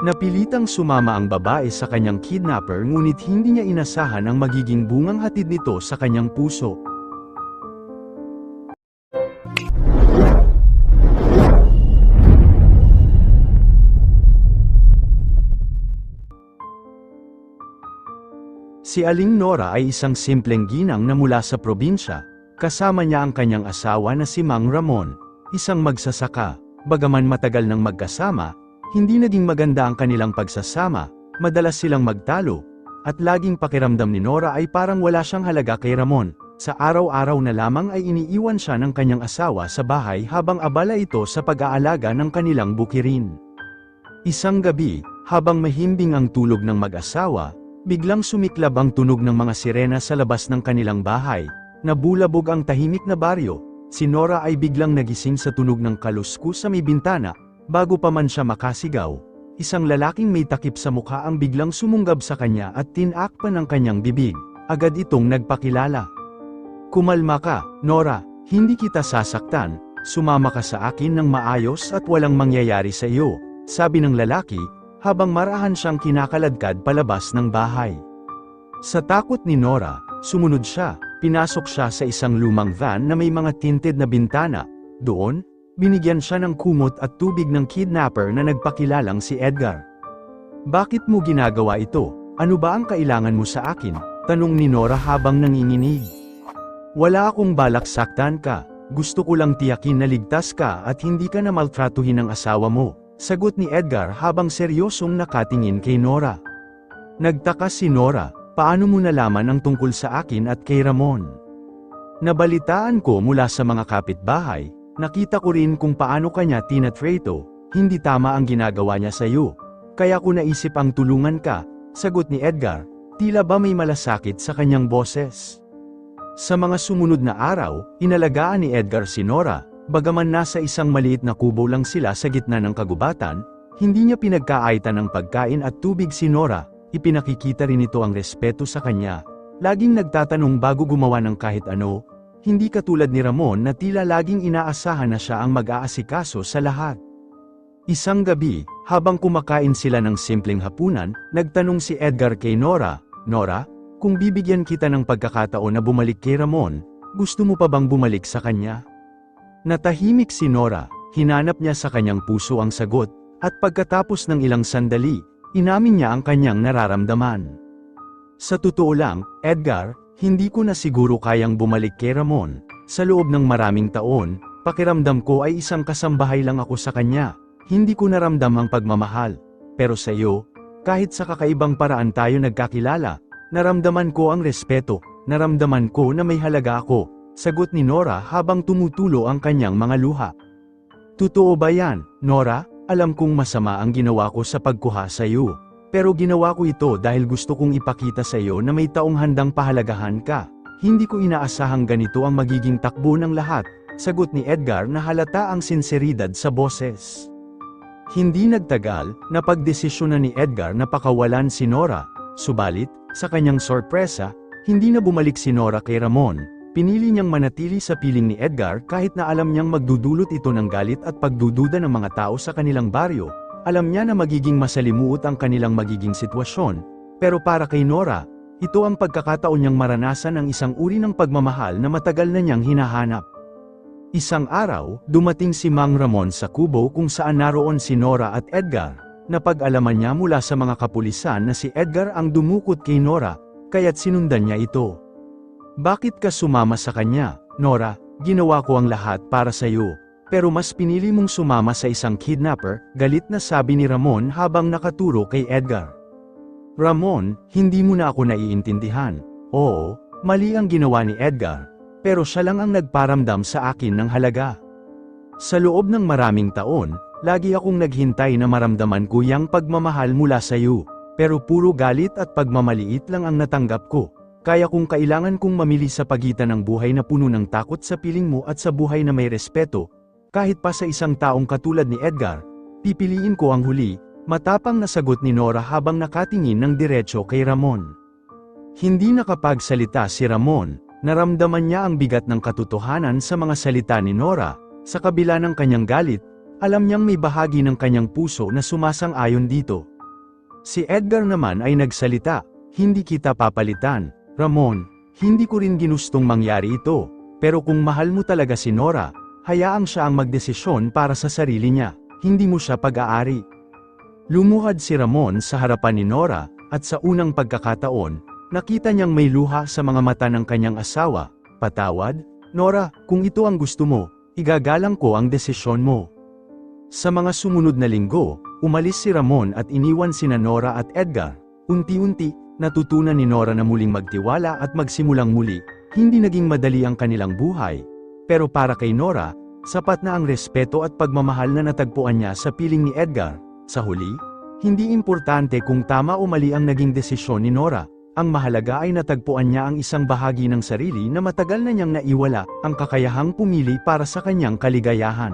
Napilitang sumama ang babae sa kanyang kidnapper ngunit hindi niya inasahan ang magiging bungang hatid nito sa kanyang puso. Si Aling Nora ay isang simpleng ginang na mula sa probinsya, kasama niya ang kanyang asawa na si Mang Ramon, isang magsasaka. Bagaman matagal nang magkasama, hindi naging maganda ang kanilang pagsasama, madalas silang magtalo, at laging pakiramdam ni Nora ay parang wala siyang halaga kay Ramon. Sa araw-araw na lamang ay iniiwan siya ng kanyang asawa sa bahay habang abala ito sa pag-aalaga ng kanilang bukirin. Isang gabi, habang mahimbing ang tulog ng mag-asawa, biglang sumiklab ang tunog ng mga sirena sa labas ng kanilang bahay. Nabulabog ang tahimik na baryo. Si Nora ay biglang nagising sa tunog ng kaluskus sa may bintana. Bago pa man siya makasigaw, isang lalaking may takip sa mukha ang biglang sumunggab sa kanya at tinakpan ng kanyang bibig. Agad itong nagpakilala. "Kumalma ka, Nora, hindi kita sasaktan. Sumama ka sa akin ng maayos at walang mangyayari sa iyo," sabi ng lalaki, habang marahan siyang kinakaladkad palabas ng bahay. Sa takot ni Nora, sumunod siya. Pinasok siya sa isang lumang van na may mga tinted na bintana. Doon, binigyan siya ng kumot at tubig ng kidnapper na nagpakilalang si Edgar. "Bakit mo ginagawa ito? Ano ba ang kailangan mo sa akin?" tanong ni Nora habang nanginginig. "Wala akong balak saktan ka. Gusto ko lang tiyakin na ligtas ka at hindi ka na maltratuhin ng asawa mo," sagot ni Edgar habang seryosong nakatingin kay Nora. Nagtaka si Nora. "Paano mo nalaman ang tungkol sa akin at kay Ramon?" "Nabalitaan ko mula sa mga kapitbahay, nakita ko rin kung paano kanya tinatreto, hindi tama ang ginagawa niya sa iyo. Kaya ko naisip ang tulungan ka," sagot ni Edgar, tila ba may malasakit sa kanyang boses. Sa mga sumunod na araw, inalagaan ni Edgar si Nora. Bagaman nasa isang maliit na kubo lang sila sa gitna ng kagubatan, hindi niya pinagkaaitan ng pagkain at tubig si Nora. Ipinakikita rin ito ang respeto sa kanya. Laging nagtatanong bago gumawa ng kahit ano, hindi katulad ni Ramon na tila laging inaasahan na siya ang mag-aasikaso sa lahat. Isang gabi, habang kumakain sila ng simpleng hapunan, nagtanong si Edgar kay Nora, "Nora, kung bibigyan kita ng pagkakataon na bumalik kay Ramon, gusto mo pa bang bumalik sa kanya?" Natahimik si Nora, hinanap niya sa kanyang puso ang sagot, at pagkatapos ng ilang sandali, inamin niya ang kanyang nararamdaman. "Sa totoo lang, Edgar, hindi ko na siguro kayang bumalik kay Ramon. Sa loob ng maraming taon, pakiramdam ko ay isang kasambahay lang ako sa kanya. Hindi ko naramdam ang pagmamahal. Pero sa iyo, kahit sa kakaibang paraan tayo nagkakilala, naramdaman ko ang respeto, naramdaman ko na may halaga ako," sagot ni Nora habang tumutulo ang kanyang mga luha. "Totoo ba yan, Nora? Alam kong masama ang ginawa ko sa pagkuha sa iyo. Pero ginawa ko ito dahil gusto kong ipakita sa iyo na may taong handang pahalagahan ka. Hindi ko inaasahang ganito ang magiging takbo ng lahat," sagot ni Edgar na halata ang sinseridad sa boses. Hindi nagtagal, napagdesisyon na ni Edgar na pakawalan si Nora. Subalit, sa kanyang sorpresa, hindi na bumalik si Nora kay Ramon. Pinili niyang manatili sa piling ni Edgar kahit na alam niyang magdudulot ito ng galit at pagdududa ng mga tao sa kanilang baryo. Alam niya na magiging masalimuot ang kanilang magiging sitwasyon, pero para kay Nora, ito ang pagkakataon niyang maranasan ang isang uri ng pagmamahal na matagal na niyang hinahanap. Isang araw, dumating si Mang Ramon sa kubo kung saan naroon si Nora at Edgar. Napag-alaman niya mula sa mga kapulisan na si Edgar ang dumukot kay Nora, kaya't sinundan niya ito. "Bakit ka sumama sa kanya, Nora? Ginawa ko ang lahat para sa iyo. Pero mas pinili mong sumama sa isang kidnapper," galit na sabi ni Ramon habang nakaturo kay Edgar. "Ramon, hindi mo na ako naiintindihan. Oo, mali ang ginawa ni Edgar. Pero siya lang ang nagparamdam sa akin ng halaga. Sa loob ng maraming taon, lagi akong naghintay na maramdaman ko yang pagmamahal mula sa iyo. Pero puro galit at pagmamaliit lang ang natanggap ko. Kaya kung kailangan kong mamili sa pagitan ng buhay na puno ng takot sa piling mo at sa buhay na may respeto, kahit pa sa isang taong katulad ni Edgar, pipiliin ko ang huli," matapang na sagot ni Nora habang nakatingin ng diretso kay Ramon. Hindi nakapagsalita si Ramon, naramdaman niya ang bigat ng katotohanan sa mga salita ni Nora. Sa kabila ng kanyang galit, alam niyang may bahagi ng kanyang puso na sumasang-ayon dito. Si Edgar naman ay nagsalita, "Hindi kita papalitan, Ramon. Hindi ko rin ginustong mangyari ito. Pero kung mahal mo talaga si Nora, hayaang siya ang magdesisyon para sa sarili niya. Hindi mo siya pag-aari." Lumuhad si Ramon sa harapan ni Nora, at sa unang pagkakataon, nakita niyang may luha sa mga mata ng kanyang asawa. "Patawad, Nora, kung ito ang gusto mo, igagalang ko ang desisyon mo." Sa mga sumunod na linggo, umalis si Ramon at iniwan sina Nora at Edgar. Unti-unti, natutunan ni Nora na muling magtiwala at magsimulang muli. Hindi naging madali ang kanilang buhay. Pero para kay Nora, sapat na ang respeto at pagmamahal na natagpuan niya sa piling ni Edgar. Sa huli, hindi importante kung tama o mali ang naging desisyon ni Nora. Ang mahalaga ay natagpuan niya ang isang bahagi ng sarili na matagal na niyang naiwala, ang kakayahang pumili para sa kanyang kaligayahan.